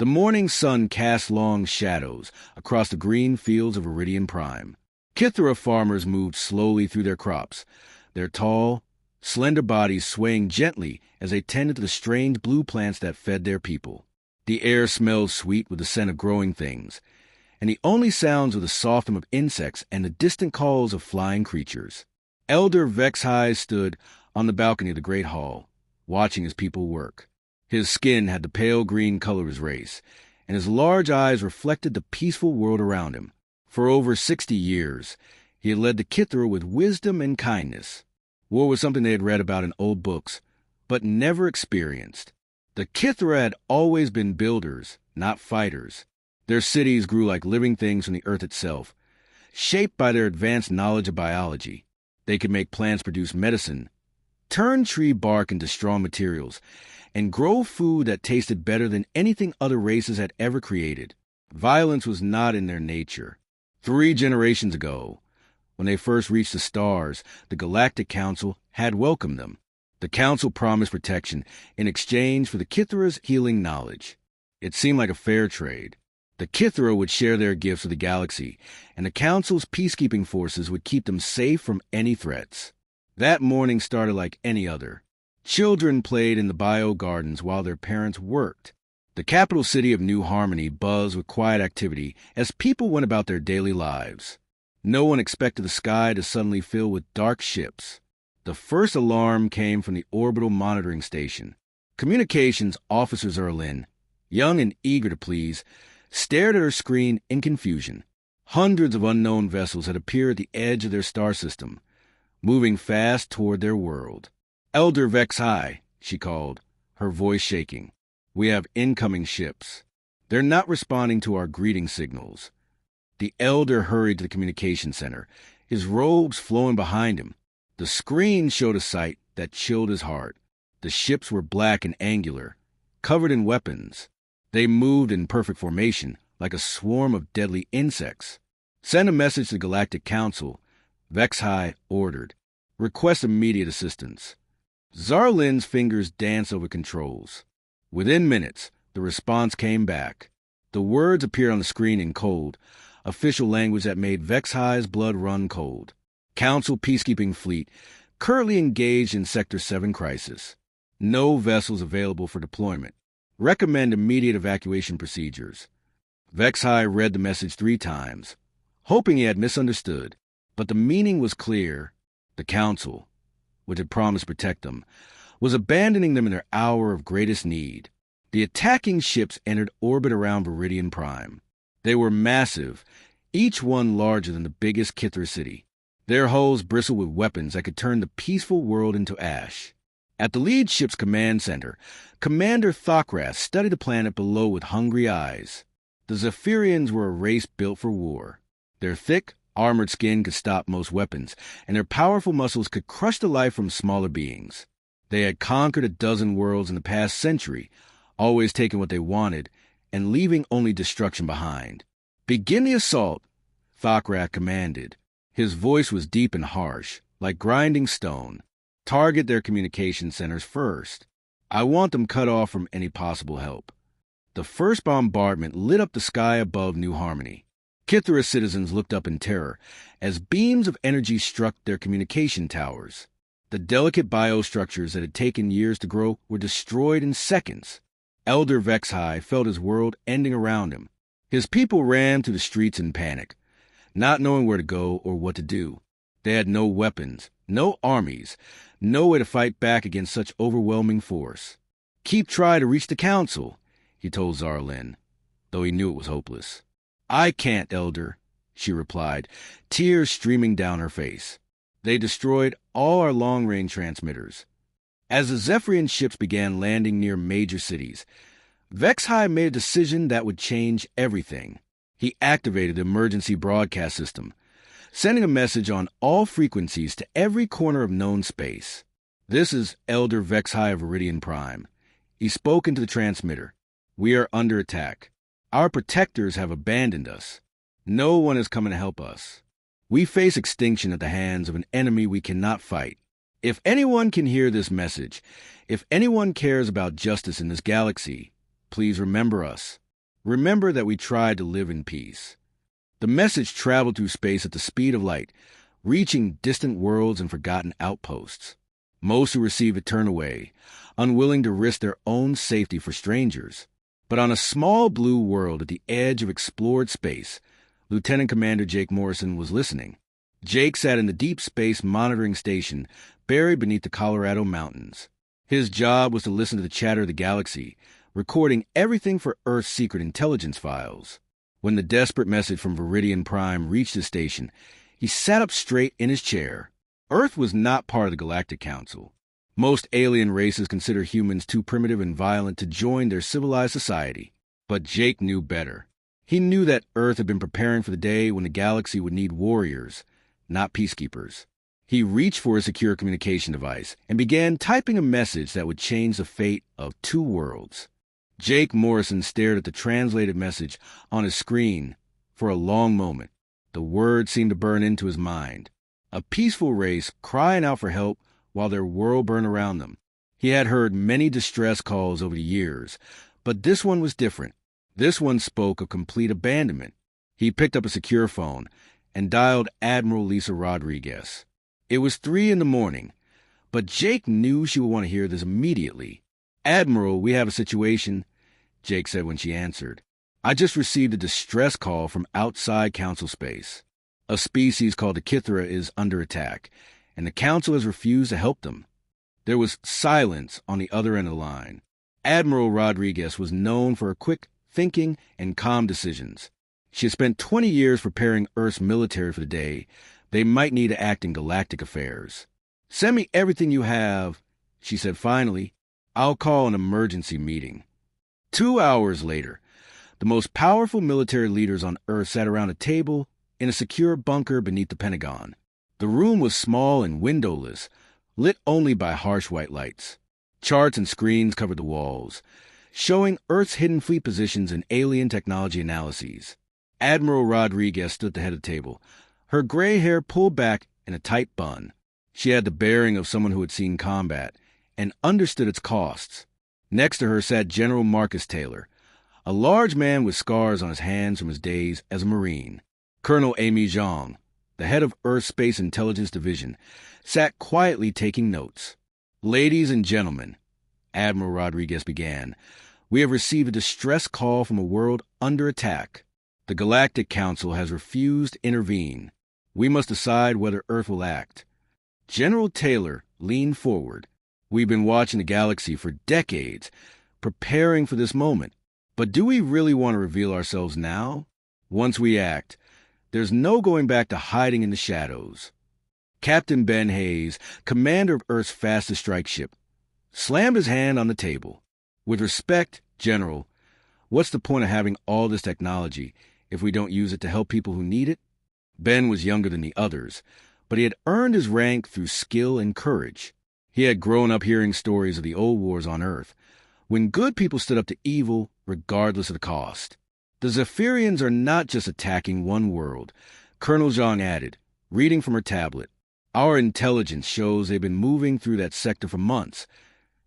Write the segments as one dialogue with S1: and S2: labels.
S1: The morning sun cast long shadows across the green fields of Iridian Prime. Kithra farmers moved slowly through their crops, their tall, slender bodies swaying gently as they tended to the strange blue plants that fed their people. The air smelled sweet with the scent of growing things, and the only sounds were the soft hum of insects and the distant calls of flying creatures. Elder Vexhai stood on the balcony of the great hall, watching his people work. His skin had the pale green color of his race, and his large eyes reflected the peaceful world around him. For over 60 years, he had led the Kithra with wisdom and kindness. War was something they had read about in old books, but never experienced. The Kithra had always been builders, not fighters. Their cities grew like living things from the earth itself, shaped by their advanced knowledge of biology. They could make plants produce medicine, turn tree bark into strong materials, and grow food that tasted better than anything other races had ever created. Violence was not in their nature. 3 generations ago, when they first reached the stars, the Galactic Council had welcomed them. The Council promised protection in exchange for the Kithra's healing knowledge. It seemed like a fair trade. The Kithra would share their gifts with the galaxy, and the Council's peacekeeping forces would keep them safe from any threats. That morning started like any other. Children played in the bio gardens while their parents worked. The capital city of New Harmony buzzed with quiet activity as people went about their daily lives. No one expected the sky to suddenly fill with dark ships. The first alarm came from the orbital monitoring station. Communications officer Zerlin, young and eager to please, stared at her screen in confusion. Hundreds of unknown vessels had appeared at the edge of their star system, moving fast toward their world. "Elder Vexhai," she called, her voice shaking. "We have incoming ships. They're not responding to our greeting signals." The elder hurried to the communication center, his robes flowing behind him. The screen showed a sight that chilled his heart. The ships were black and angular, covered in weapons. They moved in perfect formation, like a swarm of deadly insects. "Send a message to the Galactic Council," Vexhai ordered. "Request immediate assistance." Zarlin's fingers danced over controls. Within minutes, the response came back. The words appeared on the screen in code, official language that made Vexhai's blood run cold. "Council Peacekeeping Fleet, currently engaged in Sector 7 crisis. No vessels available for deployment. Recommend immediate evacuation procedures." Vexhai read the message 3 times, hoping he had misunderstood, but the meaning was clear. The Council, which had promised to protect them, was abandoning them in their hour of greatest need. The attacking ships entered orbit around Iridian Prime. They were massive, each one larger than the biggest Kithra city. Their hulls bristled with weapons that could turn the peaceful world into ash. At the lead ship's command center, Commander Thokrath studied the planet below with hungry eyes. The Zephyrians were a race built for war. Their thick, armored skin could stop most weapons, and their powerful muscles could crush the life from smaller beings. They had conquered a dozen worlds in the past century, always taking what they wanted and leaving only destruction behind. "Begin the assault," Thokrath commanded. His voice was deep and harsh, like grinding stone. "Target their communication centers first. I want them cut off from any possible help." The first bombardment lit up the sky above New Harmony. Kithra citizens looked up in terror as beams of energy struck their communication towers. The delicate biostructures that had taken years to grow were destroyed in seconds. Elder Vexhai felt his world ending around him. His people ran through the streets in panic, not knowing where to go or what to do. They had no weapons, no armies, no way to fight back against such overwhelming force. "Keep trying to reach the Council," he told Zarlin, though he knew it was hopeless. "I can't, Elder," she replied, tears streaming down her face. "They destroyed all our long-range transmitters." As the Zephyrian ships began landing near major cities, Vexhai made a decision that would change everything. He activated the emergency broadcast system, sending a message on all frequencies to every corner of known space. "This is Elder Vexhai of Iridian Prime." He spoke into the transmitter. "We are under attack. Our protectors have abandoned us. No one is coming to help us. We face extinction at the hands of an enemy we cannot fight. If anyone can hear this message, if anyone cares about justice in this galaxy, please remember us." Remember that we tried to live in peace. The message traveled through space at the speed of light, reaching distant worlds and forgotten outposts. Most who received it turned away, unwilling to risk their own safety for strangers. But on a small blue world at the edge of explored space, Lieutenant Commander Jake Morrison was listening. Jake sat in the Deep Space Monitoring Station buried beneath the Colorado mountains. His job was to listen to the chatter of the galaxy, recording everything for Earth's secret intelligence files. When the desperate message from Viridian Prime reached his station, he sat up straight in his chair. Earth was not part of the Galactic Council. Most alien races consider humans too primitive and violent to join their civilized society. But Jake knew better. He knew that Earth had been preparing for the day when the galaxy would need warriors, not peacekeepers. He reached for a secure communication device and began typing a message that would change the fate of 2 worlds. Jake Morrison stared at the translated message on his screen for a long moment. The words seemed to burn into his mind. A peaceful race crying out for help while their world burned around them. He had heard many distress calls over the years, but this one was different. This one spoke of complete abandonment. He picked up a secure phone and dialed Admiral Lisa Rodriguez. It was 3 a.m, but Jake knew she would want to hear this immediately. "Admiral, we have a situation," Jake said when she answered. "I just received a distress call from outside Council space. A species called the Kithra is under attack, and the Council has refused to help them." There was silence on the other end of the line. Admiral Rodriguez was known for her quick thinking and calm decisions. She had spent 20 years preparing Earth's military for the day they might need to act in galactic affairs. "Send me everything you have," she said finally. "I'll call an emergency meeting." 2 hours later, the most powerful military leaders on Earth sat around a table in a secure bunker beneath the Pentagon. The room was small and windowless, lit only by harsh white lights. Charts and screens covered the walls, showing Earth's hidden fleet positions and alien technology analyses. Admiral Rodriguez stood at the head of the table, her gray hair pulled back in a tight bun. She had the bearing of someone who had seen combat and understood its costs. Next to her sat General Marcus Taylor, a large man with scars on his hands from his days as a Marine. Colonel Amy Zhang, the head of Earth Space Intelligence Division, sat quietly taking notes. "Ladies and gentlemen," Admiral Rodriguez began, "we have received a distress call from a world under attack. The Galactic Council has refused to intervene. We must decide whether Earth will act." General Taylor leaned forward. "We've been watching the galaxy for decades, preparing for this moment. But do we really want to reveal ourselves now? Once we act, there's no going back to hiding in the shadows." Captain Ben Hayes, commander of Earth's fastest strike ship, slammed his hand on the table. "With respect, General, what's the point of having all this technology if we don't use it to help people who need it?" Ben was younger than the others, but he had earned his rank through skill and courage. He had grown up hearing stories of the old wars on Earth, when good people stood up to evil regardless of the cost. "The Zephyrians are not just attacking one world," Colonel Zhang added, reading from her tablet. "Our intelligence shows they've been moving through that sector for months,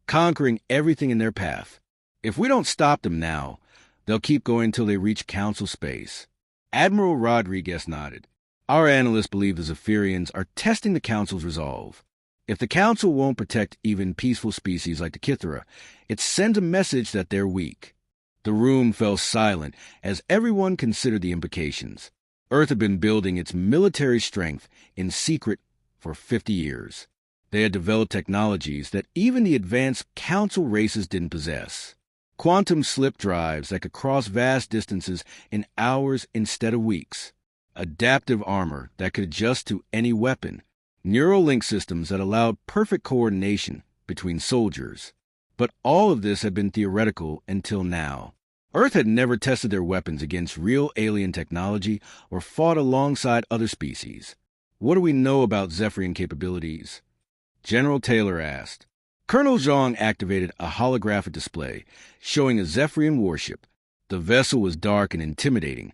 S1: conquering everything in their path. If we don't stop them now, they'll keep going until they reach Council space." Admiral Rodriguez nodded. "Our analysts believe the Zephyrians are testing the Council's resolve. If the Council won't protect even peaceful species like the Kithra, it sends a message that they're weak." The room fell silent as everyone considered the implications. Earth had been building its military strength in secret for 50 years. They had developed technologies that even the advanced Council races didn't possess. Quantum slip drives that could cross vast distances in hours instead of weeks. Adaptive armor that could adjust to any weapon. Neural link systems that allowed perfect coordination between soldiers. But all of this had been theoretical until now. Earth had never tested their weapons against real alien technology or fought alongside other species. "What do we know about Zephyrian capabilities?" General Taylor asked. Colonel Zhang activated a holographic display showing a Zephyrian warship. The vessel was dark and intimidating,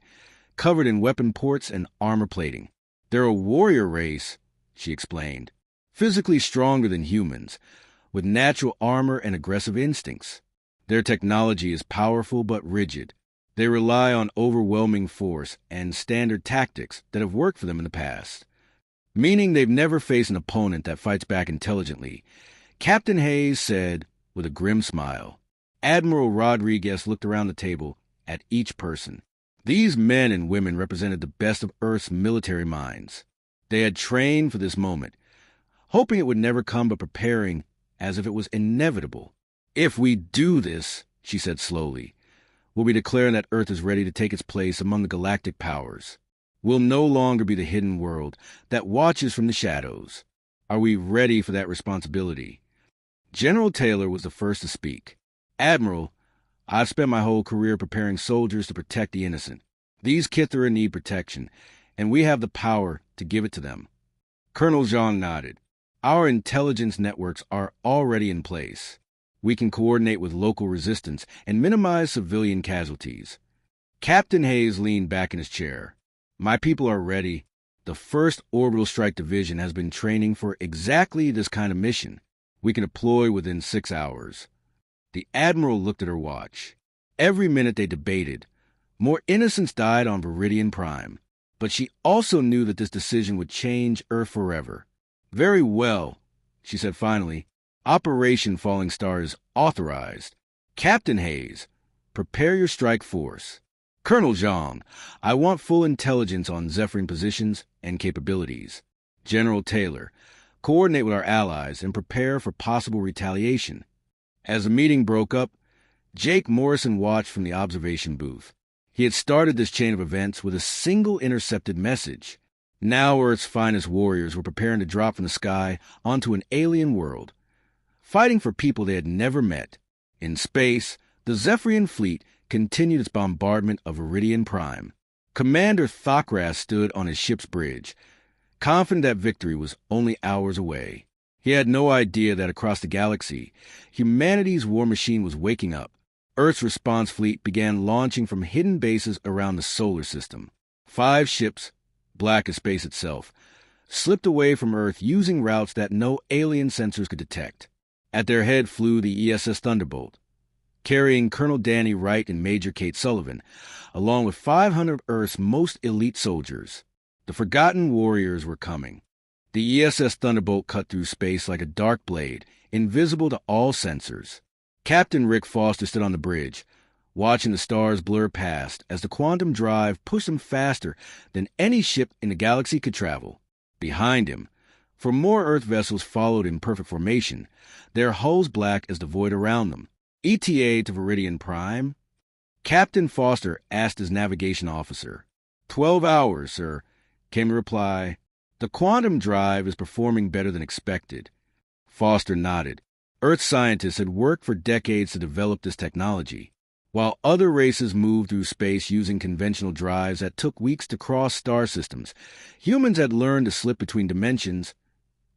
S1: covered in weapon ports and armor plating. "They're a warrior race," she explained, "physically stronger than humans, with natural armor and aggressive instincts. Their technology is powerful but rigid. They rely on overwhelming force and standard tactics that have worked for them in the past, meaning they've never faced an opponent that fights back intelligently. Captain Hayes said with a grim smile. Admiral Rodriguez looked around the table at each person. These men and women represented the best of Earth's military minds. They had trained for this moment, hoping it would never come, but preparing as if it was inevitable. If we do this, she said slowly, we'll be declaring that Earth is ready to take its place among the galactic powers. We'll no longer be the hidden world that watches from the shadows. Are we ready for that responsibility? General Taylor was the first to speak. Admiral, I've spent my whole career preparing soldiers to protect the innocent. These Kithera need protection, and we have the power to give it to them. Colonel Jean nodded. Our intelligence networks are already in place. We can coordinate with local resistance and minimize civilian casualties. Captain Hayes leaned back in his chair. My people are ready. The 1st Orbital Strike Division has been training for exactly this kind of mission. We can deploy within 6 hours. The Admiral looked at her watch. Every minute they debated, more innocents died on Viridian Prime. But she also knew that this decision would change Earth forever. Very well, she said finally. Operation Falling Star is authorized. Captain Hayes, prepare your strike force. Colonel Jean, I want full intelligence on Zephyrian positions and capabilities. General Taylor, coordinate with our allies and prepare for possible retaliation. As the meeting broke up, Jake Morrison watched from the observation booth. He had started this chain of events with a single intercepted message. Now Earth's finest warriors were preparing to drop from the sky onto an alien world, fighting for people they had never met. In space, the Zephyrian fleet continued its bombardment of Viridian Prime. Commander Thokras stood on his ship's bridge, confident that victory was only hours away. He had no idea that across the galaxy, humanity's war machine was waking up. Earth's response fleet began launching from hidden bases around the solar system. 5 ships, black as space itself, slipped away from Earth using routes that no alien sensors could detect. At their head flew the ESS Thunderbolt, carrying Colonel Danny Wright and Major Kate Sullivan, along with 500 of Earth's most elite soldiers. The Forgotten Warriors were coming. The ESS Thunderbolt cut through space like a dark blade, invisible to all sensors. Captain Rick Foster stood on the bridge, watching the stars blur past as the quantum drive pushed him faster than any ship in the galaxy could travel. Behind him, for more Earth vessels followed in perfect formation, their hulls black as the void around them. ETA to Viridian Prime? Captain Foster asked his navigation officer. 12 hours, sir, came the reply. The quantum drive is performing better than expected. Foster nodded. Earth scientists had worked for decades to develop this technology. While other races moved through space using conventional drives that took weeks to cross star systems, humans had learned to slip between dimensions,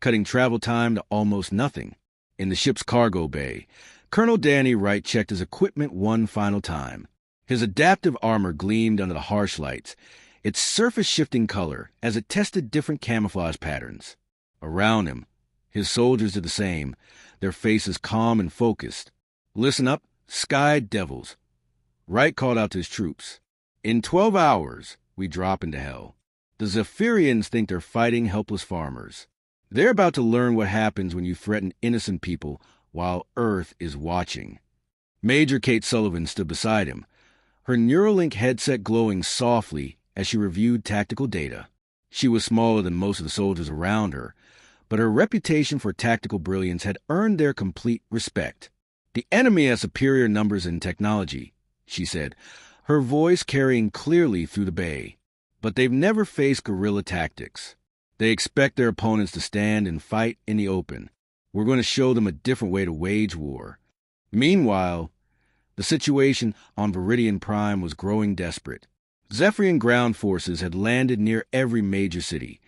S1: cutting travel time to almost nothing. In the ship's cargo bay, Colonel Danny Wright checked his equipment one final time. His adaptive armor gleamed under the harsh lights, its surface shifting color as it tested different camouflage patterns. Around him, his soldiers did the same, their faces calm and focused. Listen up, Sky Devils. Wright called out to his troops. In 12 hours, we drop into hell. The Zephyrians think they're fighting helpless farmers. They're about to learn what happens when you threaten innocent people while Earth is watching. Major Kate Sullivan stood beside him, her Neuralink headset glowing softly as she reviewed tactical data. She was smaller than most of the soldiers around her, but her reputation for tactical brilliance had earned their complete respect. The enemy has superior numbers and technology, she said, her voice carrying clearly through the bay. But they've never faced guerrilla tactics. They expect their opponents to stand and fight in the open. We're going to show them a different way to wage war. Meanwhile, the situation on Viridian Prime was growing desperate. Zephyrian ground forces had landed near every major city,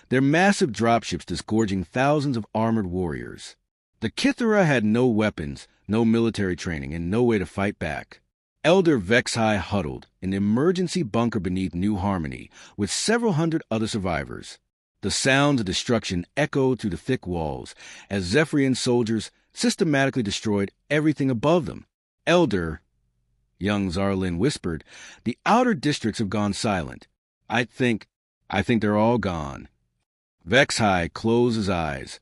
S1: their massive dropships disgorging thousands of armored warriors. The Kithera had no weapons, no military training, and no way to fight back. Elder Vexhai huddled in the emergency bunker beneath New Harmony with several hundred other survivors. The sounds of destruction echoed through the thick walls as Zephyrian soldiers systematically destroyed everything above them. Elder, Young Zarlin whispered. "The outer districts have gone silent. I think they're all gone." Vexhai closed his eyes,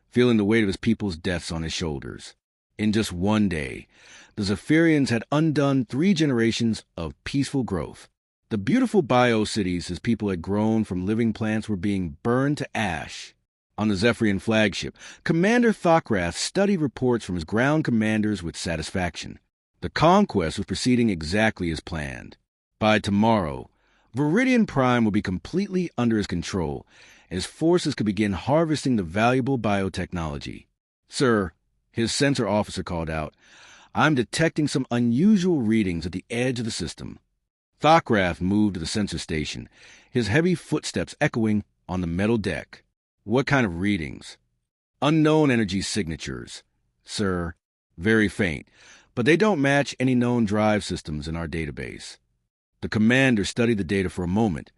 S1: feeling the weight of his people's deaths on his shoulders. In just one day, the Zephyrians had undone 3 generations of peaceful growth. The beautiful bio-cities his people had grown from living plants were being burned to ash. On the Zephyrian flagship, Commander Thokrath studied reports from his ground commanders with satisfaction. The conquest was proceeding exactly as planned. By tomorrow, Viridian Prime will be completely under his control, and his forces could begin harvesting the valuable biotechnology. "Sir," his sensor officer called out, "I'm detecting some unusual readings at the edge of the system." Thokrath moved to the sensor station, his heavy footsteps echoing on the metal deck. "What kind of readings?" "Unknown energy signatures, sir. Very faint, but they don't match any known drive systems in our database." The commander studied the data for a moment,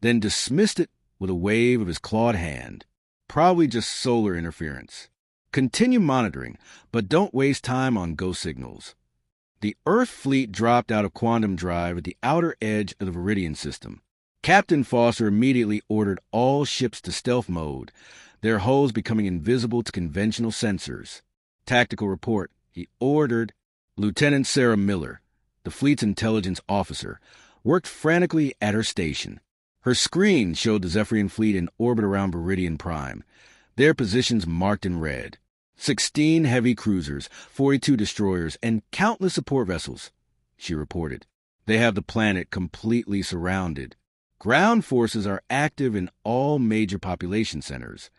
S1: then dismissed it with a wave of his clawed hand. "Probably just solar interference. Continue monitoring, but don't waste time on ghost signals." The Earth fleet dropped out of quantum drive at the outer edge of the Viridian system. Captain Foster immediately ordered all ships to stealth mode, their hulls becoming invisible to conventional sensors. "Tactical report," he ordered. Lieutenant Sarah Miller, the fleet's intelligence officer, worked frantically at her station. Her screen showed the Zephyrian fleet in orbit around Viridian Prime, their positions marked in red. 16 heavy cruisers, 42 destroyers, and countless support vessels, she reported. They have the planet completely surrounded. Ground forces are active in all major population centers.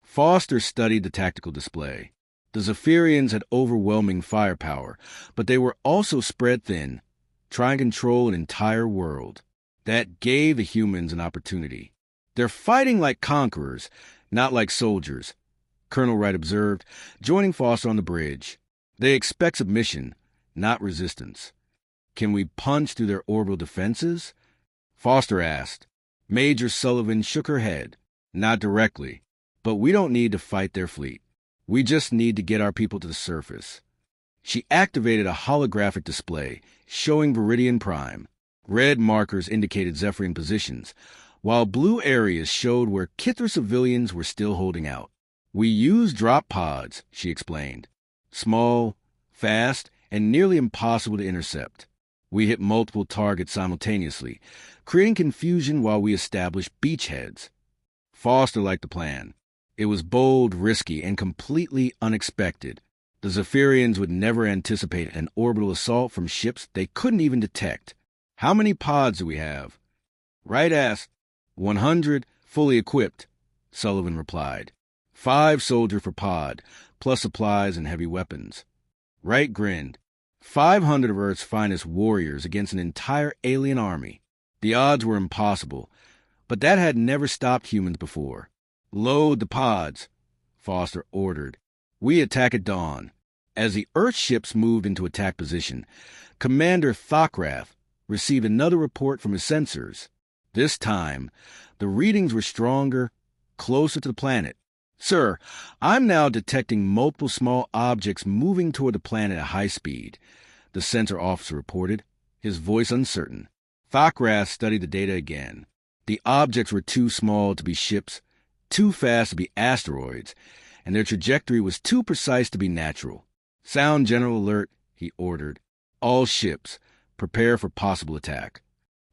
S1: Foster studied the tactical display. The Zephyrians had overwhelming firepower, but they were also spread thin, trying to control an entire world. That gave the humans an opportunity. "They're fighting like conquerors, not like soldiers," Colonel Wright observed, joining Foster on the bridge. "They expect submission, not resistance." "Can we punch through their orbital defenses?" Foster asked. Major Sullivan shook her head. "Not directly, but we don't need to fight their fleet. We just need to get our people to the surface." She activated a holographic display, showing Viridian Prime. Red markers indicated Zephyrian positions, while blue areas showed where Kithra civilians were still holding out. "We use drop pods," she explained. "Small, fast, and nearly impossible to intercept. We hit multiple targets simultaneously, creating confusion while we establish beachheads." Foster liked the plan. It was bold, risky, and completely unexpected. The Zephyrians would never anticipate an orbital assault from ships they couldn't even detect. "How many pods do we have?" Wright asked. 100, fully equipped, Sullivan replied. 5 soldier for pod, plus supplies and heavy weapons. Wright grinned. 500 of Earth's finest warriors against an entire alien army. The odds were impossible, but that had never stopped humans before. "Load the pods," Foster ordered. "We attack at dawn." As the Earth ships moved into attack position, Commander Thokrath received another report from his sensors. This time, the readings were stronger, closer to the planet. "Sir, I'm now detecting multiple small objects moving toward the planet at high speed," the sensor officer reported, his voice uncertain. Thokrath studied the data again. The objects were too small to be ships, too fast to be asteroids, and their trajectory was too precise to be natural. "Sound general alert," he ordered. "All ships, prepare for possible attack."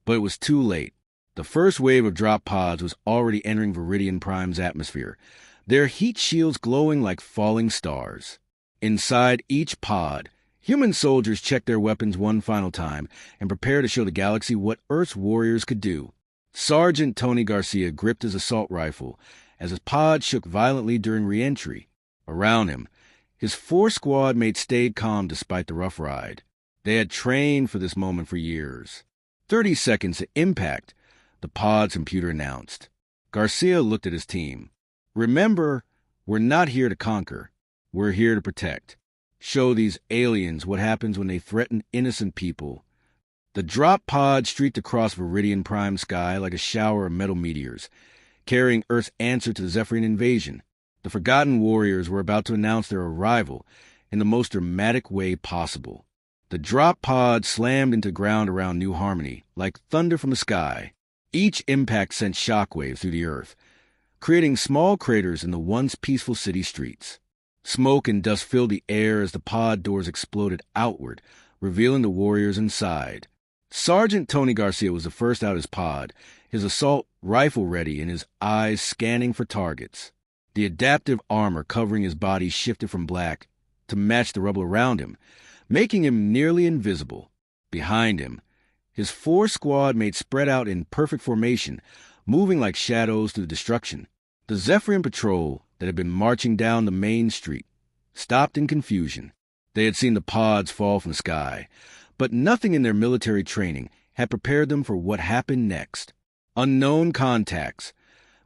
S1: But it was too late. The first wave of drop pods was already entering Viridian Prime's atmosphere, their heat shields glowing like falling stars. Inside each pod, human soldiers checked their weapons one final time and prepared to show the galaxy what Earth's warriors could do. Sergeant Tony Garcia gripped his assault rifle as his pod shook violently during re-entry. Around him, his 4 squad mates stayed calm despite the rough ride. They had trained for this moment for years. 30 seconds to impact, the pod's computer announced. Garcia looked at his team. "Remember, we're not here to conquer. We're here to protect. Show these aliens what happens when they threaten innocent people." The drop pod streaked across Viridian Prime sky like a shower of metal meteors, carrying Earth's answer to the Zephyrian invasion. The Forgotten Warriors were about to announce their arrival in the most dramatic way possible. The drop pod slammed into ground around New Harmony like thunder from the sky. Each impact sent shockwaves through the earth, creating small craters in the once peaceful city streets. Smoke and dust filled the air as the pod doors exploded outward, revealing the warriors inside. Sergeant Tony Garcia was the first out of his pod, his assault rifle ready and his eyes scanning for targets. The adaptive armor covering his body shifted from black to match the rubble around him, making him nearly invisible. Behind him, his 4 squad mates spread out in perfect formation, moving like shadows through the destruction. The Zephyrian patrol that had been marching down the main street stopped in confusion. They had seen the pods fall from the sky, but nothing in their military training had prepared them for what happened next. Unknown contacts.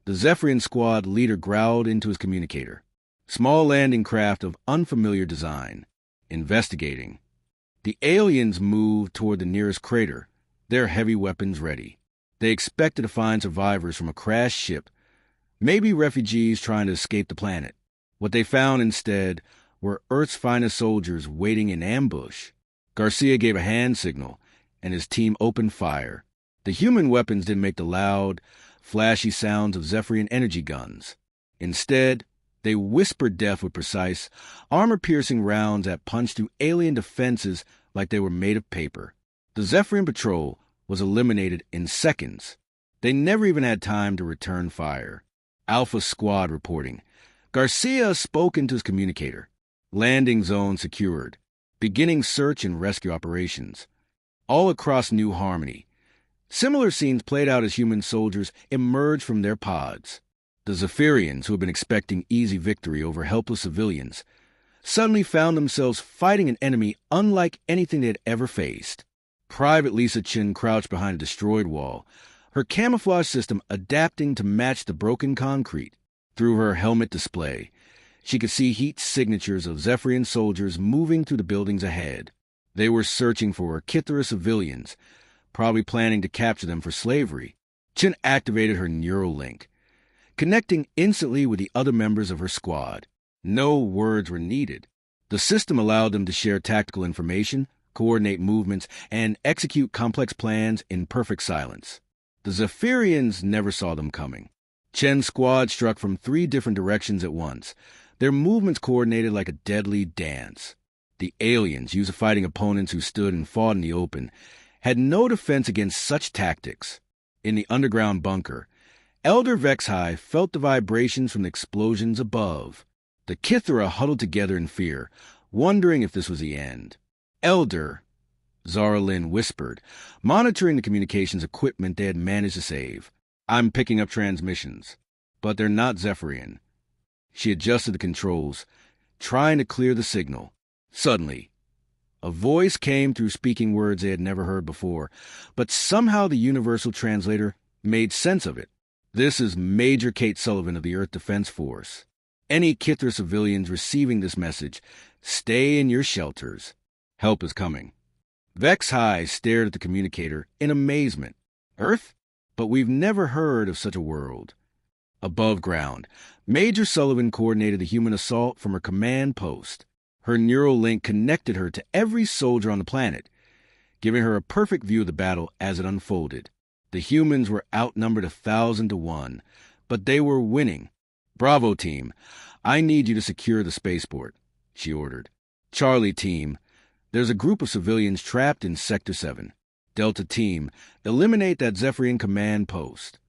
S1: The Zephyrian squad leader growled into his communicator. Small landing craft of unfamiliar design. Investigating. The aliens moved toward the nearest crater, their heavy weapons ready. They expected to find survivors from a crashed ship, maybe refugees trying to escape the planet. What they found instead were Earth's finest soldiers waiting in ambush. Garcia gave a hand signal, and his team opened fire. The human weapons didn't make the loud, flashy sounds of Zephyrian energy guns. Instead, they whispered death with precise, armor-piercing rounds that punched through alien defenses like they were made of paper. The Zephyrian patrol was eliminated in seconds. They never even had time to return fire. Alpha Squad reporting. Garcia spoke into his communicator. Landing zone secured. Beginning search and rescue operations. All across New Harmony. Similar scenes played out as human soldiers emerged from their pods. The Zephyrians, who had been expecting easy victory over helpless civilians, suddenly found themselves fighting an enemy unlike anything they had ever faced. Private Lisa Chin crouched behind a destroyed wall, her camouflage system adapting to match the broken concrete. Through her helmet display, she could see heat signatures of Zephyrian soldiers moving through the buildings ahead. They were searching for Kithara civilians, probably planning to capture them for slavery. Chin activated her neural link, connecting instantly with the other members of her squad. No words were needed. The system allowed them to share tactical information, coordinate movements, and execute complex plans in perfect silence. The Zephyrians never saw them coming. Chen's squad struck from 3 different directions at once, their movements coordinated like a deadly dance. The aliens, used to fighting opponents who stood and fought in the open, had no defense against such tactics. In the underground bunker, Elder Vexhai felt the vibrations from the explosions above. The Kithara huddled together in fear, wondering if this was the end. Elder, Zara Lynn whispered, monitoring the communications equipment they had managed to save. I'm picking up transmissions, but they're not Zephyrian. She adjusted the controls, trying to clear the signal. Suddenly, a voice came through speaking words they had never heard before, but somehow the universal translator made sense of it. This is Major Kate Sullivan of the Earth Defense Force. Any Kithara civilians receiving this message, stay in your shelters. Help is coming. Vexhai stared at the communicator in amazement. Earth? But we've never heard of such a world. Above ground, Major Sullivan coordinated the human assault from her command post. Her neural link connected her to every soldier on the planet, giving her a perfect view of the battle as it unfolded. The humans were outnumbered 1,000 to 1, but they were winning. Bravo team, I need you to secure the spaceport, she ordered. Charlie team, there's a group of civilians trapped in Sector 7. Delta team, eliminate that Zephyrian command post.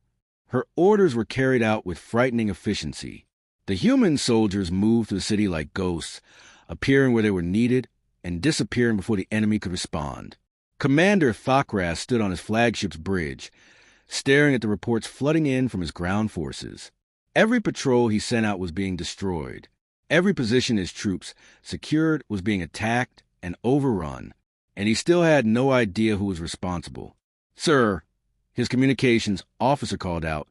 S1: Her orders were carried out with frightening efficiency. The human soldiers moved through the city like ghosts, appearing where they were needed and disappearing before the enemy could respond. Commander Thokras stood on his flagship's bridge, staring at the reports flooding in from his ground forces. Every patrol he sent out was being destroyed. Every position his troops secured was being attacked and overrun, and he still had no idea who was responsible. Sir, his communications officer called out,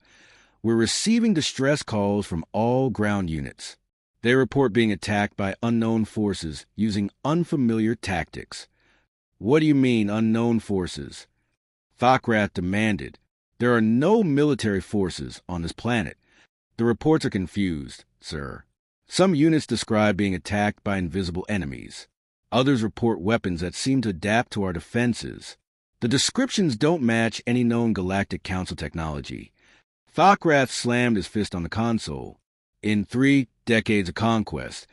S1: we're receiving distress calls from all ground units. They report being attacked by unknown forces using unfamiliar tactics. What do you mean, unknown forces? Thokrat demanded. There are no military forces on this planet. The reports are confused, sir. Some units describe being attacked by invisible enemies. Others report weapons that seem to adapt to our defenses. The descriptions don't match any known Galactic Council technology. Thokrath slammed his fist on the console. In 3 decades of conquest,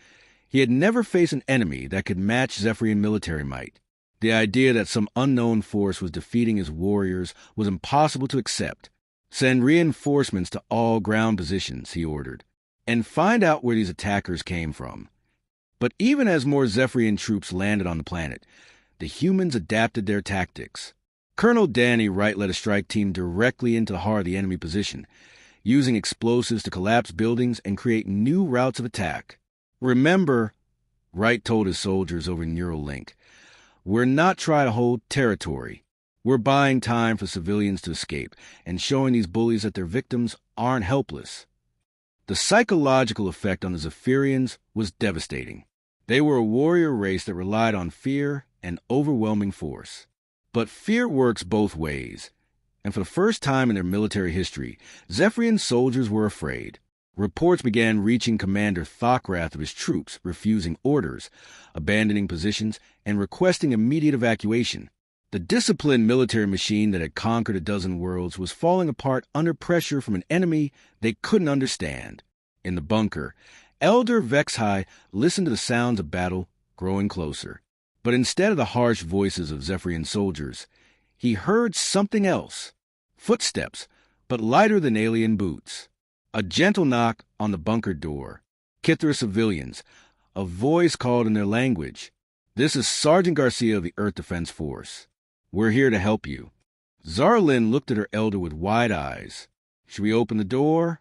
S1: he had never faced an enemy that could match Zephyrian military might. The idea that some unknown force was defeating his warriors was impossible to accept. Send reinforcements to all ground positions, he ordered, and find out where these attackers came from. But even as more Zephyrian troops landed on the planet, the humans adapted their tactics. Colonel Danny Wright led a strike team directly into the heart of the enemy position, using explosives to collapse buildings and create new routes of attack. Remember, Wright told his soldiers over Neuralink, we're not trying to hold territory. We're buying time for civilians to escape and showing these bullies that their victims aren't helpless. The psychological effect on the Zephyrians was devastating. They were a warrior race that relied on fear and overwhelming force. But fear works both ways, and for the first time in their military history, Zephyrian soldiers were afraid. Reports began reaching Commander Thokrath of his troops, refusing orders, abandoning positions, and requesting immediate evacuation. The disciplined military machine that had conquered a dozen worlds was falling apart under pressure from an enemy they couldn't understand. In the bunker, Elder Vexhai listened to the sounds of battle growing closer. But instead of the harsh voices of Zephyrian soldiers, he heard something else. Footsteps, but lighter than alien boots. A gentle knock on the bunker door. Kithra civilians. A voice called in their language. This is Sergeant Garcia of the Earth Defense Force. We're here to help you. Zarlin looked at her elder with wide eyes. Should we open the door?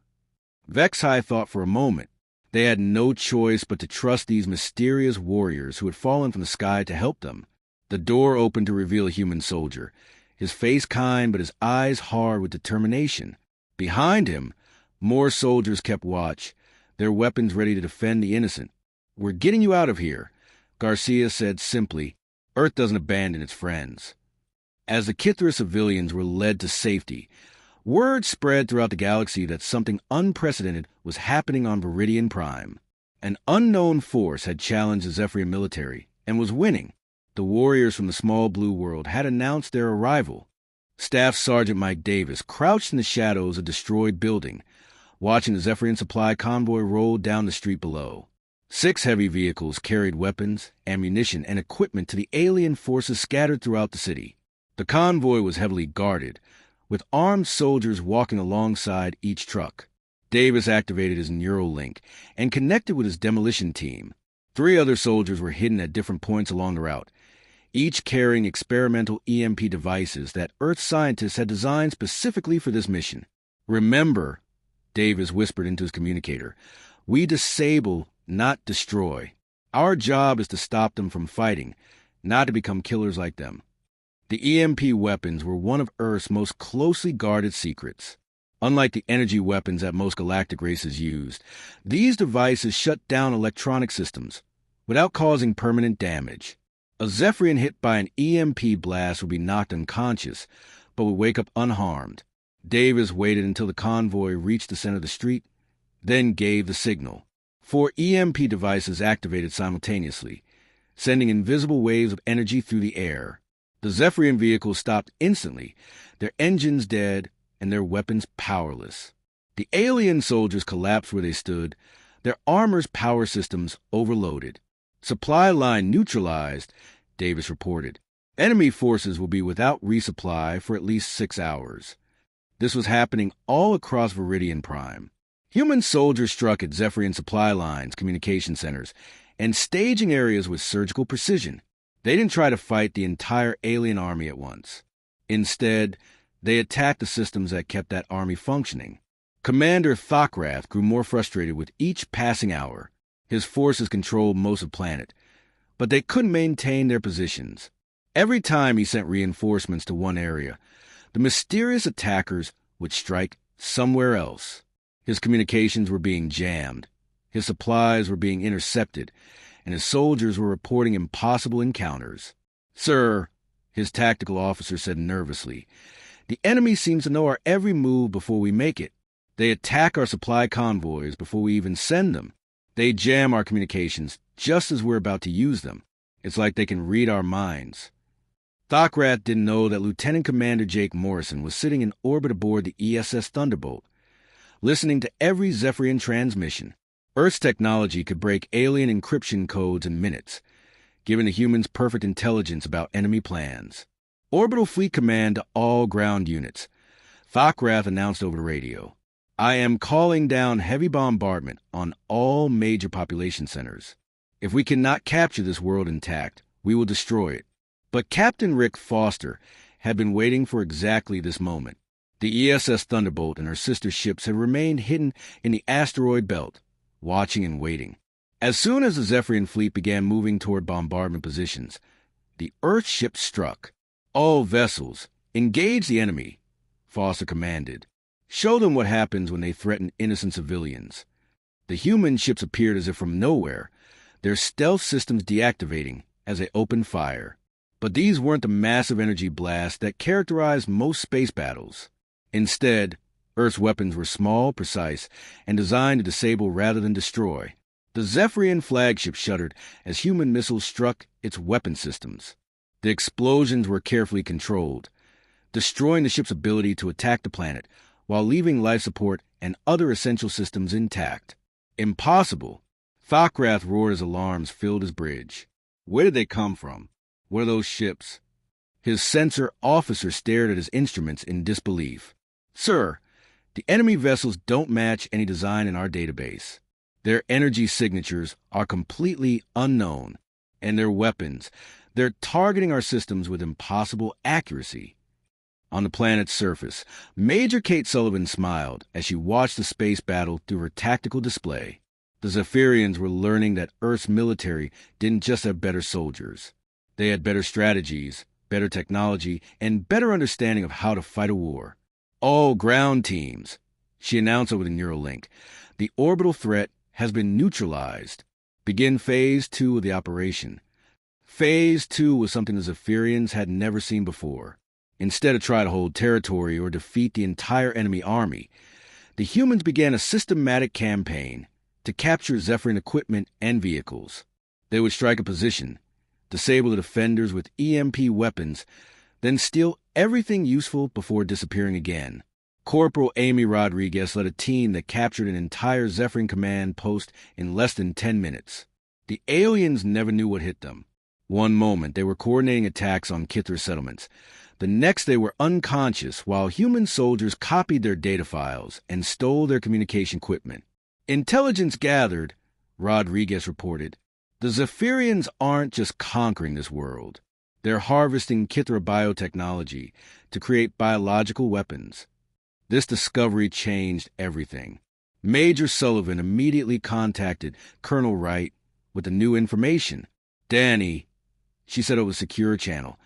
S1: Vexhai thought for a moment. They had no choice but to trust these mysterious warriors who had fallen from the sky to help them. The door opened to reveal a human soldier, his face kind but his eyes hard with determination. Behind him, more soldiers kept watch, their weapons ready to defend the innocent. We're getting you out of here, Garcia said simply. Earth doesn't abandon its friends. As the Kithra civilians were led to safety, word spread throughout the galaxy that something unprecedented was happening on Viridian Prime. An unknown force had challenged the Zephyrian military and was winning. The warriors from the small blue world had announced their arrival. Staff Sergeant Mike Davis crouched in the shadows of a destroyed building, watching the Zephyrian supply convoy roll down the street below. 6 heavy vehicles carried weapons, ammunition, and equipment to the alien forces scattered throughout the city. The convoy was heavily guarded, with armed soldiers walking alongside each truck. Davis activated his neural link and connected with his demolition team. 3 other soldiers were hidden at different points along the route, each carrying experimental EMP devices that Earth scientists had designed specifically for this mission. Remember, Davis whispered into his communicator, we disable, not destroy. Our job is to stop them from fighting, not to become killers like them. The EMP weapons were one of Earth's most closely guarded secrets. Unlike the energy weapons that most galactic races used, these devices shut down electronic systems without causing permanent damage. A Zephyrian hit by an EMP blast would be knocked unconscious, but would wake up unharmed. Davis waited until the convoy reached the center of the street, then gave the signal. 4 EMP devices activated simultaneously, sending invisible waves of energy through the air. The Zephyrian vehicles stopped instantly, their engines dead and their weapons powerless. The alien soldiers collapsed where they stood, their armor's power systems overloaded. Supply line neutralized, Davis reported. Enemy forces will be without resupply for at least 6 hours. This was happening all across Viridian Prime. Human soldiers struck at Zephyrian supply lines, communication centers, and staging areas with surgical precision. They didn't try to fight the entire alien army at once. Instead, they attacked the systems that kept that army functioning. Commander Thokrath grew more frustrated with each passing hour. His forces controlled most of the planet, but they couldn't maintain their positions. Every time he sent reinforcements to one area, the mysterious attackers would strike somewhere else. His communications were being jammed, his supplies were being intercepted, and his soldiers were reporting impossible encounters. Sir, his tactical officer said nervously, the enemy seems to know our every move before we make it. They attack our supply convoys before we even send them. They jam our communications just as we're about to use them. It's like they can read our minds. Thokrath didn't know that Lieutenant Commander Jake Morrison was sitting in orbit aboard the ESS Thunderbolt, listening to every Zephyrian transmission. Earth's technology could break alien encryption codes in minutes, giving the humans perfect intelligence about enemy plans. Orbital Fleet Command to all ground units. Thokrath announced over the radio, I am calling down heavy bombardment on all major population centers. If we cannot capture this world intact, we will destroy it. But Captain Rick Foster had been waiting for exactly this moment. The ESS Thunderbolt and her sister ships had remained hidden in the asteroid belt, watching and waiting. As soon as the Zephyrian fleet began moving toward bombardment positions, the Earth ship struck. All vessels, engage the enemy, Foster commanded. Show them what happens when they threaten innocent civilians. The human ships appeared as if from nowhere, their stealth systems deactivating as they opened fire. But these weren't the massive energy blasts that characterized most space battles. Instead, Earth's weapons were small, precise, and designed to disable rather than destroy. The Zephyrian flagship shuddered as human missiles struck its weapon systems. The explosions were carefully controlled, destroying the ship's ability to attack the planet while leaving life support and other essential systems intact. Impossible! Thokrath roared as alarms filled his bridge. Where did they come from? What are those ships? His sensor officer stared at his instruments in disbelief. Sir, the enemy vessels don't match any design in our database. Their energy signatures are completely unknown, and their weapons, they're targeting our systems with impossible accuracy. On the planet's surface, Major Kate Sullivan smiled as she watched the space battle through her tactical display. The Zephyrians were learning that Earth's military didn't just have better soldiers. They had better strategies, better technology, and better understanding of how to fight a war. All ground teams, she announced over the Neuralink. The orbital threat has been neutralized. Begin Phase 2 of the operation. Phase 2 was something the Zephyrians had never seen before. Instead of trying to hold territory or defeat the entire enemy army, the humans began a systematic campaign to capture Zephyrian equipment and vehicles. They would strike a position, disable the defenders with EMP weapons, then steal everything useful before disappearing again. Corporal Amy Rodriguez led a team that captured an entire Zephyrian command post in less than 10 minutes. The aliens never knew what hit them. One moment they were coordinating attacks on Kithra settlements. The next they were unconscious while human soldiers copied their data files and stole their communication equipment. Intelligence gathered, Rodriguez reported. The Zephyrians aren't just conquering this world. They're harvesting Kithra biotechnology to create biological weapons. This discovery changed everything. Major Sullivan immediately contacted Colonel Wright with the new information. Danny, she said over the secure channel,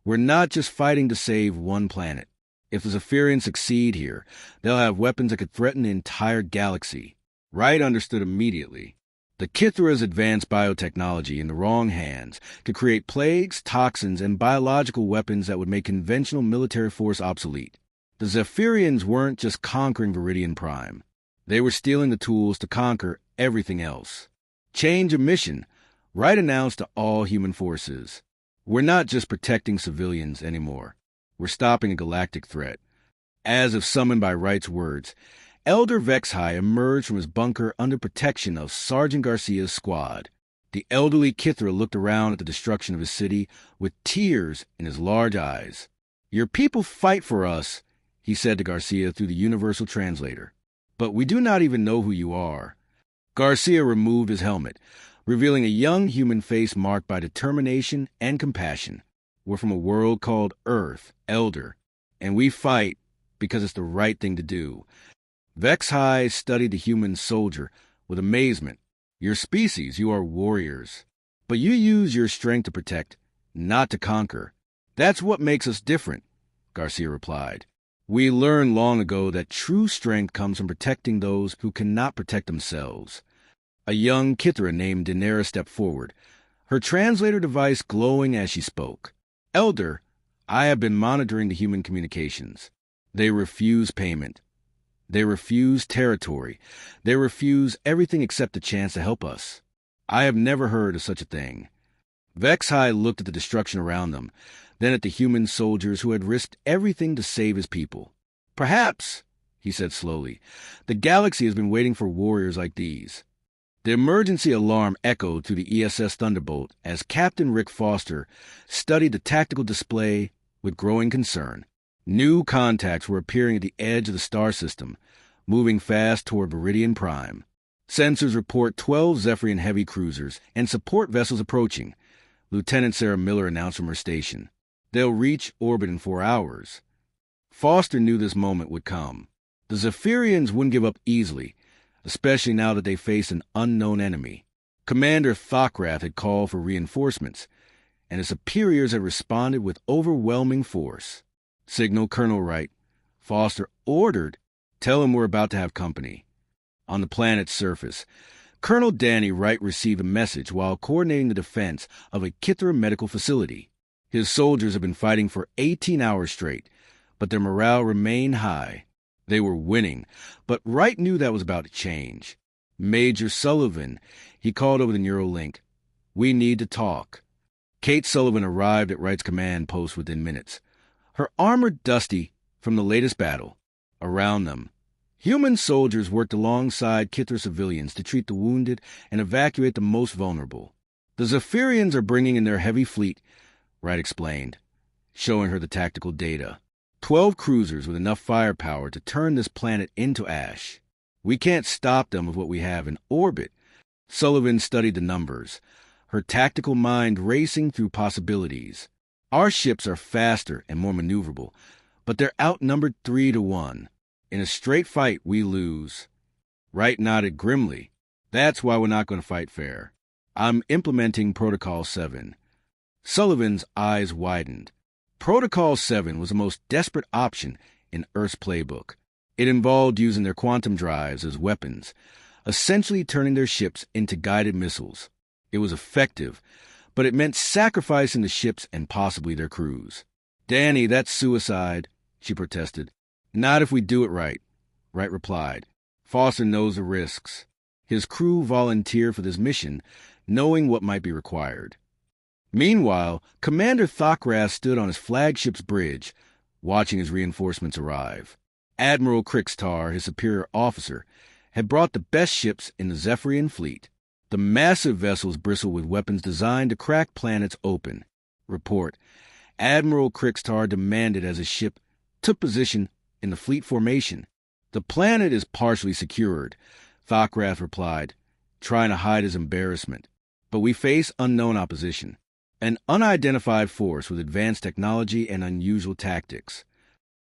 S1: we're not just fighting to save one planet. If the Zephyrians succeed here, they'll have weapons that could threaten the entire galaxy. Wright understood immediately. The Kithra's advanced biotechnology in the wrong hands could create plagues, toxins, and biological weapons that would make conventional military force obsolete. The Zephyrians weren't just conquering Viridian Prime. They were stealing the tools to conquer everything else. Change of mission, Wright announced to all human forces. We're not just protecting civilians anymore. We're stopping a galactic threat. As if summoned by Wright's words, Elder Vexhai emerged from his bunker under protection of Sergeant Garcia's squad. The elderly Kithra looked around at the destruction of his city with tears in his large eyes. Your people fight for us, he said to Garcia through the universal translator. But we do not even know who you are. Garcia removed his helmet, revealing a young human face marked by determination and compassion. We're from a world called Earth, Elder, and we fight because it's the right thing to do. Vexhai studied the human soldier with amazement. Your species, you are warriors. But you use your strength to protect, not to conquer. That's what makes us different, Garcia replied. We learned long ago that true strength comes from protecting those who cannot protect themselves. A young Kithra named Daenerys stepped forward, her translator device glowing as she spoke. Elder, I have been monitoring the human communications. They refuse payment. They refuse territory. They refuse everything except the chance to help us. I have never heard of such a thing. Vexhai looked at the destruction around them, then at the human soldiers who had risked everything to save his people. Perhaps, he said slowly, the galaxy has been waiting for warriors like these. The emergency alarm echoed through the ESS Thunderbolt as Captain Rick Foster studied the tactical display with growing concern. New contacts were appearing at the edge of the star system, moving fast toward Meridian Prime. Sensors report 12 Zephyrian heavy cruisers and support vessels approaching, Lieutenant Sarah Miller announced from her station. They'll reach orbit in 4 hours. Foster knew this moment would come. The Zephyrians wouldn't give up easily, especially now that they faced an unknown enemy. Commander Thokrath had called for reinforcements, and his superiors had responded with overwhelming force. Signal Colonel Wright. Foster ordered, "Tell him we're about to have company." On the planet's surface, Colonel Danny Wright received a message while coordinating the defense of a Kithra medical facility. His soldiers had been fighting for 18 hours straight, but their morale remained high. They were winning, but Wright knew that was about to change. "Major Sullivan," he called over the Neuralink. "We need to talk." Kate Sullivan arrived at Wright's command post within minutes, her armor dusty from the latest battle. Around them, human soldiers worked alongside Kithra civilians to treat the wounded and evacuate the most vulnerable. "The Zephyrians are bringing in their heavy fleet," Wright explained, showing her the tactical data. 12 cruisers with enough firepower to turn this planet into ash. "We can't stop them with what we have in orbit." Sullivan studied the numbers, her tactical mind racing through possibilities. "Our ships are faster and more maneuverable, but they're outnumbered 3-1. In a straight fight, we lose." Wright nodded grimly. "That's why we're not going to fight fair. I'm implementing Protocol 7. Sullivan's eyes widened. Protocol 7 was the most desperate option in Earth's playbook. It involved using their quantum drives as weapons, essentially turning their ships into guided missiles. It was effective, but it meant sacrificing the ships and possibly their crews. "Danny, that's suicide," she protested. "Not if we do it right," Wright replied. "Foster knows the risks. His crew volunteered for this mission, knowing what might be required." Meanwhile, Commander Thokrath stood on his flagship's bridge, watching his reinforcements arrive. Admiral Krixtar, his superior officer, had brought the best ships in the Zephyrian fleet. The massive vessels bristled with weapons designed to crack planets open. Report: Admiral Krixtar demanded as his ship took position in the fleet formation. "The planet is partially secured," Thokrath replied, trying to hide his embarrassment. "But we face unknown opposition. An unidentified force with advanced technology and unusual tactics."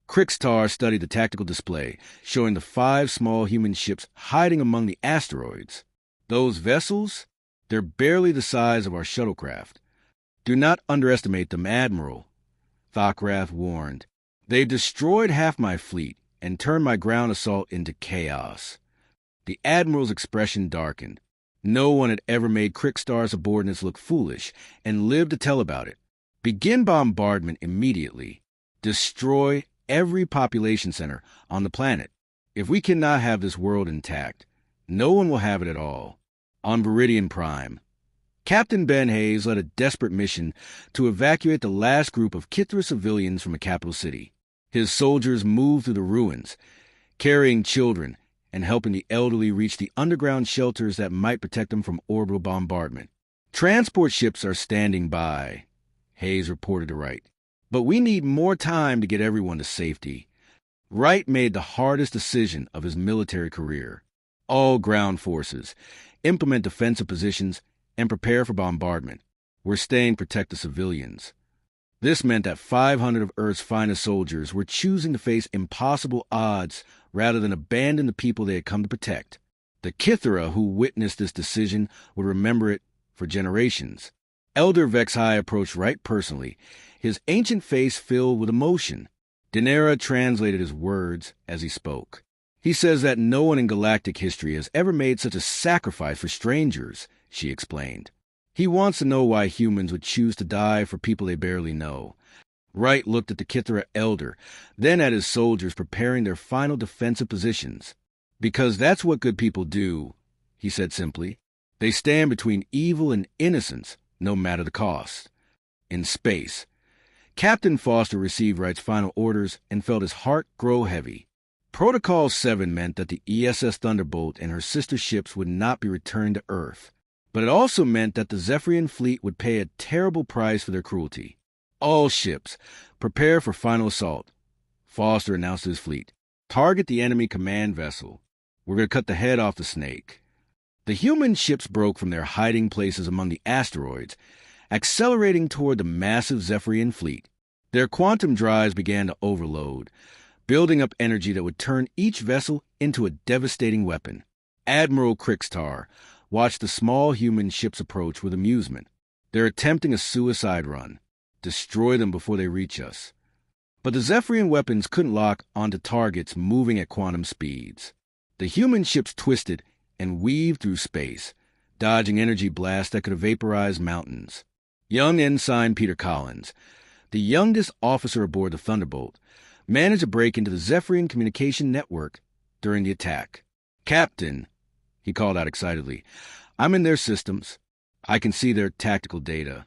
S1: Krixtar studied the tactical display, showing the 5 small human ships hiding among the asteroids. "Those vessels? They're barely the size of our shuttlecraft. Do not underestimate them, Admiral," Thokrath warned. "They've destroyed half my fleet and turned my ground assault into chaos." The Admiral's expression darkened. No one had ever made Krixtar's subordinates look foolish, and lived to tell about it. "Begin bombardment immediately. Destroy every population center on the planet. If we cannot have this world intact, no one will have it at all." On Meridian Prime, Captain Ben Hayes led a desperate mission to evacuate the last group of Kithra civilians from the capital city. His soldiers moved through the ruins, carrying children and helping the elderly reach the underground shelters that might protect them from orbital bombardment. "Transport ships are standing by," Hayes reported to Wright. "But we need more time to get everyone to safety." Wright made the hardest decision of his military career. All ground forces implement defensive positions and prepare for bombardment. We're staying to protect the civilians. This meant that 500 of Earth's finest soldiers were choosing to face impossible odds rather than abandon the people they had come to protect. The Kithra who witnessed this decision would remember it for generations. Elder Vexhai approached Wright personally, his ancient face filled with emotion. Daenerys translated his words as he spoke. "He says that no one in galactic history has ever made such a sacrifice for strangers," she explained. "He wants to know why humans would choose to die for people they barely know." Wright looked at the Kithra elder, then at his soldiers preparing their final defensive positions. "Because that's what good people do," he said simply. "They stand between evil and innocence, no matter the cost. In space, Captain Foster received Wright's final orders and felt his heart grow heavy. Protocol 7 meant that the ESS Thunderbolt and her sister ships would not be returned to Earth, but it also meant that the Zephyrian fleet would pay a terrible price for their cruelty. All ships, prepare for final assault, Foster announced to his fleet. Target the enemy command vessel. We're going to cut the head off the snake. The human ships broke from their hiding places among the asteroids, accelerating toward the massive Zephyrian fleet. Their quantum drives began to overload, building up energy that would turn each vessel into a devastating weapon. Admiral Krixtar watched the small human ships approach with amusement. They're attempting a suicide run. Destroy them before they reach us. But the Zephyrian weapons couldn't lock onto targets moving at quantum speeds. The human ships twisted and weaved through space, dodging energy blasts that could have vaporized mountains. Young Ensign Peter Collins, the youngest officer aboard the Thunderbolt, managed to break into the Zephyrian communication network during the attack. "Captain," he called out excitedly, "I'm in their systems. I can see their tactical data."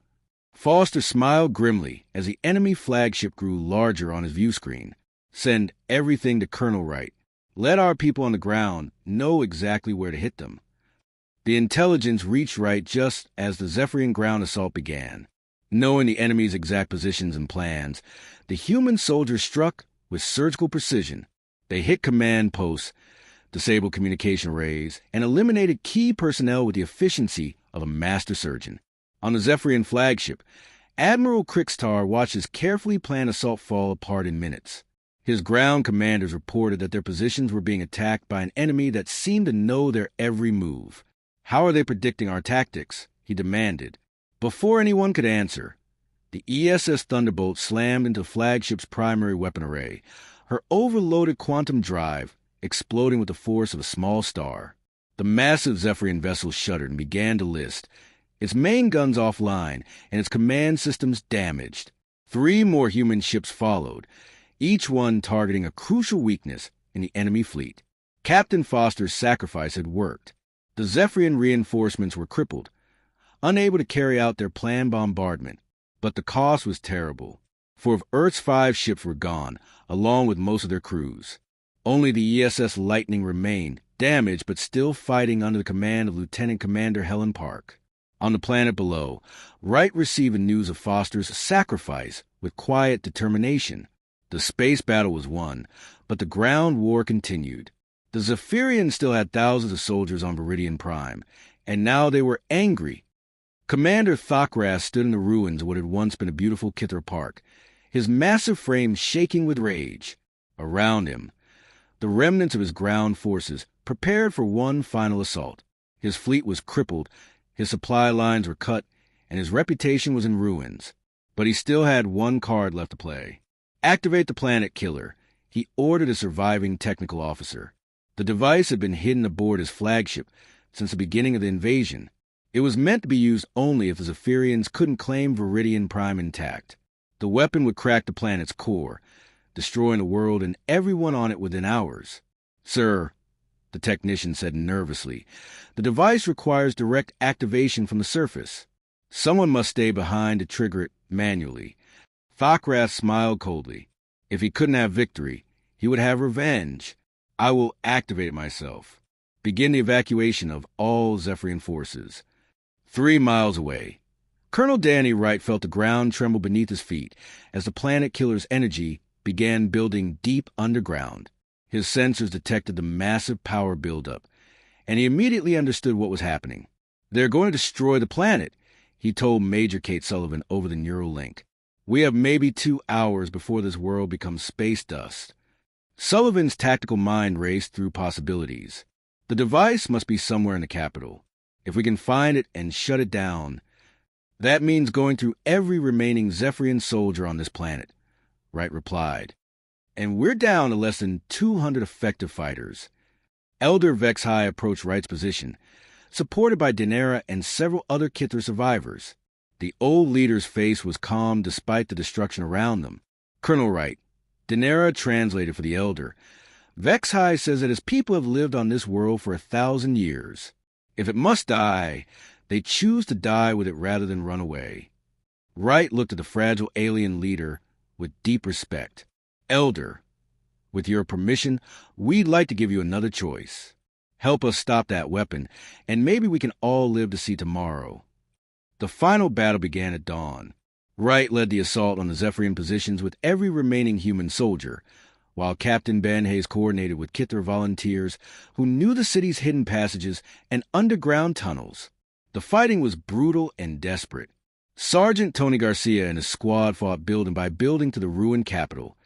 S1: Foster smiled grimly as the enemy flagship grew larger on his view screen. "Send everything to Colonel Wright. Let our people on the ground know exactly where to hit them." The intelligence reached Wright just as the Zephyrian ground assault began. Knowing the enemy's exact positions and plans, the human soldiers struck with surgical precision. They hit command posts, disabled communication arrays, and eliminated key personnel with the efficiency of a master surgeon. On the Zephyrian flagship, Admiral Krixtar watched his carefully planned assault fall apart in minutes. His ground commanders reported that their positions were being attacked by an enemy that seemed to know their every move. "How are they predicting our tactics?" he demanded. Before anyone could answer, the ESS Thunderbolt slammed into the flagship's primary weapon array, her overloaded quantum drive exploding with the force of a small star. The massive Zephyrian vessel shuddered and began to list, its main guns offline and its command systems damaged. 3 more human ships followed, each one targeting a crucial weakness in the enemy fleet. Captain Foster's sacrifice had worked. The Zephyrian reinforcements were crippled, unable to carry out their planned bombardment, but the cost was terrible. 4 of Earth's 5 ships were gone, along with most of their crews. Only the ESS Lightning remained, damaged but still fighting under the command of Lieutenant Commander Helen Park. On the planet below, Wright received the news of Foster's sacrifice with quiet determination. The space battle was won, but the ground war continued. The Zephyrians still had thousands of soldiers on Viridian Prime, and now they were angry. Commander Thokras stood in the ruins of what had once been a beautiful Kithra Park, his massive frame shaking with rage. Around him, the remnants of his ground forces prepared for one final assault. His fleet was crippled, his supply lines were cut, and his reputation was in ruins. But he still had one card left to play. "Activate the planet killer," he ordered a surviving technical officer. The device had been hidden aboard his flagship since the beginning of the invasion. It was meant to be used only if the Zephyrians couldn't claim Viridian Prime intact. The weapon would crack the planet's core, destroying the world and everyone on it within hours. "Sir," the technician said nervously, "the device requires direct activation from the surface. Someone must stay behind to trigger it manually." Thokras smiled coldly. If he couldn't have victory, he would have revenge. "I will activate it myself. Begin the evacuation of all Zephyrian forces." 3 miles away, Colonel Danny Wright felt the ground tremble beneath his feet as the planet killer's energy began building deep underground. His sensors detected the massive power buildup, and he immediately understood what was happening. "They're going to destroy the planet," he told Major Kate Sullivan over the neural link. "We have maybe 2 hours before this world becomes space dust." Sullivan's tactical mind raced through possibilities. The device must be somewhere in the capital. If we can find it and shut it down, that means going through every remaining Zephyrian soldier on this planet, Wright replied. "And we're down to less than 200 effective fighters." Elder Vexhai approached Wright's position, supported by Daenerys and several other Kithra survivors. The old leader's face was calm despite the destruction around them. "Colonel Wright," Daenerys translated for the elder, "Vexhai says that his people have lived on this world for 1,000 years. If it must die, They choose to die with it rather than run away. Wright looked at the fragile alien leader with deep respect. Elder, with your permission, we'd like to give you another choice. Help us stop that weapon, and maybe we can all live to see tomorrow. The final battle began at dawn. Wright led the assault on the Zephyrian positions with every remaining human soldier, while Captain Ben Hayes coordinated with Kithra volunteers who knew the city's hidden passages and underground tunnels. The fighting was brutal and desperate. Sergeant Tony Garcia and his squad fought building by building to the ruined capital,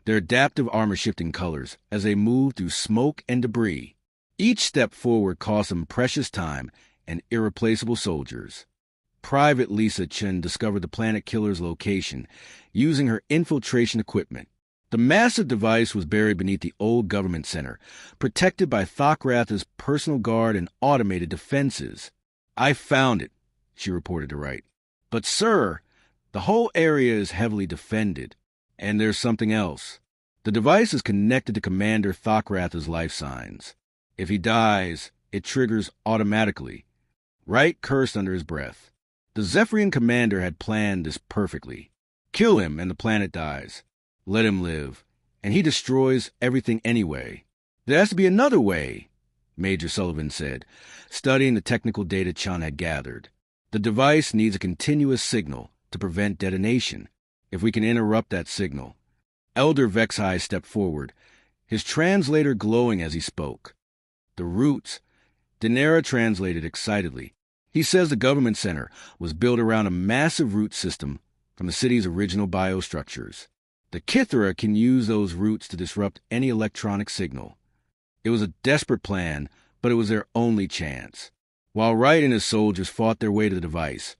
S1: their adaptive armor shifting colors as they moved through smoke and debris. Each step forward cost them precious time and irreplaceable soldiers. Private Lisa Chen discovered the planet killer's location using her infiltration equipment. The massive device was buried beneath the old government center, protected by Thokrath's personal guard and automated defenses. I found it, she reported to Wright. But, sir, the whole area is heavily defended. And there's something else. The device is connected to Commander Thokrath's life signs. If he dies, it triggers automatically. Wright cursed under his breath. The Zephyrian commander had planned this perfectly. Kill him and the planet dies. Let him live. And he destroys everything anyway. There has to be another way, Major Sullivan said, studying the technical data Chan had gathered. The device needs a continuous signal to prevent detonation. If we can interrupt that signal. Elder Vexai stepped forward, his translator glowing as he spoke. The roots, Daenerys translated excitedly. He says the government center was built around a massive root system from the city's original biostructures. The Kithra can use those roots to disrupt any electronic signal. It was a desperate plan, but it was their only chance. While Wright and his soldiers fought their way to the device,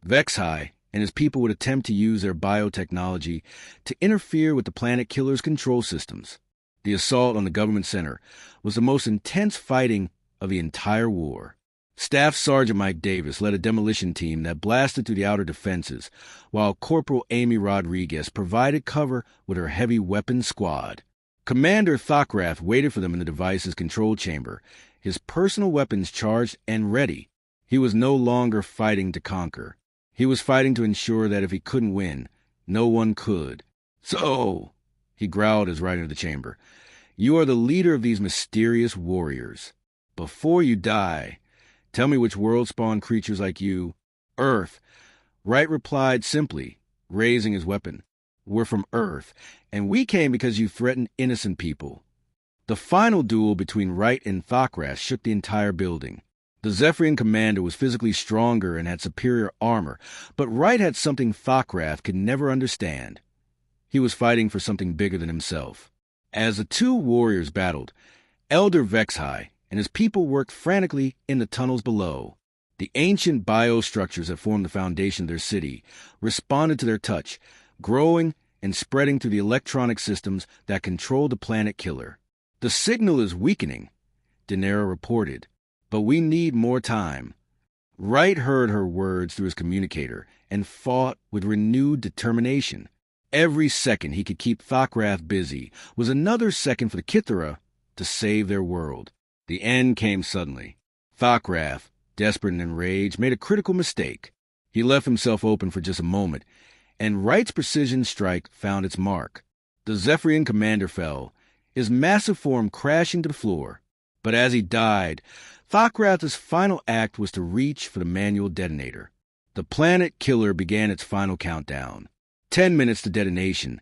S1: Vexai and his people would attempt to use their biotechnology to interfere with the planet killer's control systems. The assault on the government center was the most intense fighting of the entire war. Staff Sergeant Mike Davis led a demolition team that blasted through the outer defenses, while Corporal Amy Rodriguez provided cover with her heavy weapons squad. Commander Thokrath waited for them in the device's control chamber, his personal weapons charged and ready. He was no longer fighting to conquer. He was fighting to ensure that if he couldn't win, no one could. So, he growled as Wright entered the chamber, you are the leader of these mysterious warriors. Before you die, tell me which world spawned creatures like you. Earth. Wright replied simply, raising his weapon. We're from Earth, and we came because you threatened innocent people. The final duel between Wright and Thokrath shook the entire building. The Zephyrian commander was physically stronger and had superior armor, but Wright had something Thokrath could never understand. He was fighting for something bigger than himself. As the two warriors battled, Elder Vexai and his people worked frantically in the tunnels below. The ancient biostructures that formed the foundation of their city responded to their touch, growing and spreading through the electronic systems that control the planet killer. The signal is weakening, Daenerys reported, but we need more time. Wright heard her words through his communicator and fought with renewed determination. Every second he could keep Thokrath busy was another second for the Kithra to save their world. The end came suddenly. Thokrath, desperate and enraged, made a critical mistake. He left himself open for just a moment, and Wright's precision strike found its mark. The Zephyrian commander fell, his massive form crashing to the floor. But as he died, Thokrath's final act was to reach for the manual detonator. The planet killer began its final countdown. 10 minutes to detonation,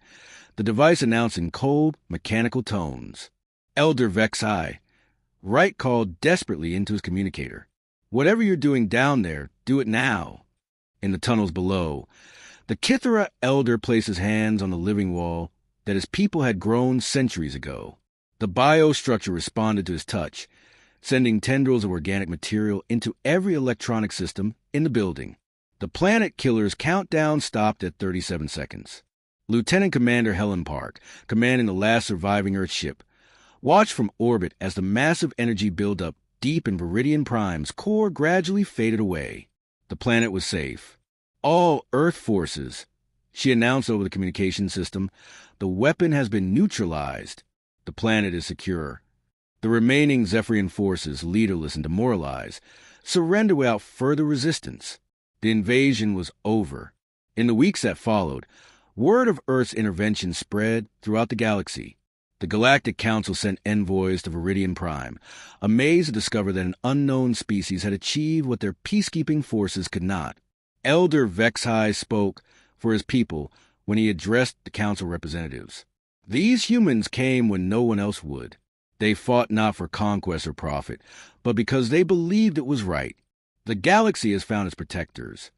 S1: the device announced in cold, mechanical tones. Elder Vexai. Wright called desperately into his communicator. Whatever you're doing down there, do it now. In the tunnels below, the Kithra elder placed his hands on the living wall that his people had grown centuries ago. The biostructure responded to his touch, sending tendrils of organic material into every electronic system in the building. The planet killer's countdown stopped at 37 seconds. Lieutenant Commander Helen Park, commanding the last surviving Earth ship, watched from orbit as the massive energy buildup deep in Viridian Prime's core gradually faded away. The planet was safe. All Earth forces, she announced over the communication system, the weapon has been neutralized. The planet is secure. The remaining Zephyrian forces, leaderless and demoralized, surrender without further resistance. The invasion was over. In the weeks that followed, word of Earth's intervention spread throughout the galaxy. The Galactic Council sent envoys to Viridian Prime, amazed to discover that an unknown species had achieved what their peacekeeping forces could not. Elder Vexhai spoke for his people when he addressed the council representatives. These humans came when no one else would. They fought not for conquest or profit, but because they believed it was right. The galaxy has found its protectors.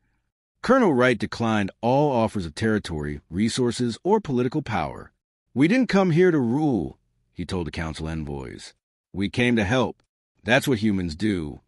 S1: Colonel Wright declined all offers of territory, resources, or political power. "We didn't come here to rule," he told the council envoys. "We came to help. That's what humans do.